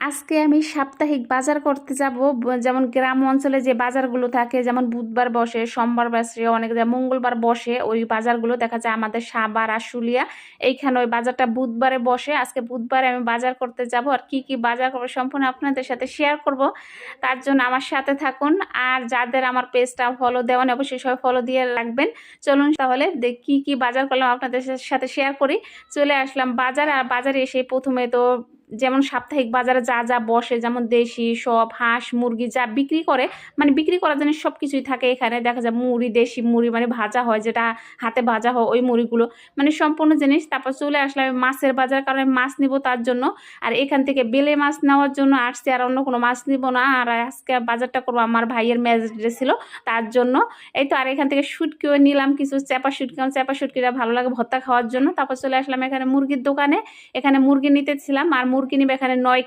আজকে আমি সাপ্তাহিক বাজার করতে যাব। যেমন গ্রাম অঞ্চলে যে বাজারগুলো থাকে, যেমন বুধবার বসে, সোমবার বসে, অনেক জায়গায় মঙ্গলবার বসে, ওই বাজারগুলো দেখা যায় আমাদের সাভার আশুলিয়া এইখানে ওই বাজারটা বুধবারে বসে। আজকে বুধবারে আমি বাজার করতে যাব, আর কি কি বাজার করবো সম্পূর্ণ আপনাদের সাথে শেয়ার করব। তার জন্য আমার সাথে থাকুন, আর যাদের আমার পেজটা ফলো দেওয়া নেই অবশ্যই সবাই ফলো দিয়ে রাখবেন। চলুন তাহলে কি কি বাজার করলাম আপনাদের সাথে শেয়ার করি। চলে আসলাম বাজার, আর বাজারে এসে প্রথমে তো যেমন সাপ্তাহিক বাজারে যা যা বসে, যেমন দেশি সব হাঁস মুরগি যা বিক্রি করে, মানে বিক্রি করার জন্য সব কিছুই থাকে এখানে। দেখা যায় মুড়ি, দেশি মুড়ি মানে ভাজা হয়, যেটা হাতে ভাজা হয় ওই মুড়িগুলো, মানে সম্পূর্ণ জিনিস। তারপর চলে আসলাম মাছের বাজার, কারণ মাছ নিব তার জন্য। আর এখান থেকে বেলে মাছ নেওয়ার জন্য আসছি, আর অন্য কোনো মাছ নিব না। আর আজকে বাজারটা করবো আমার ভাইয়ের ম্যারেজ ডে ছিল তার জন্য। এই তো, আর এখান থেকে শুটকিও নিলাম কিছু, চেপা শুটকি, চেপা শুটকিটা ভালো লাগে ভর্তা খাওয়ার জন্য। তারপর চলে আসলাম এখানে মুরগির দোকানে, এখানে মুরগি নিতেছিলাম। আর মুরগি নিবে এখানে 9 কেজি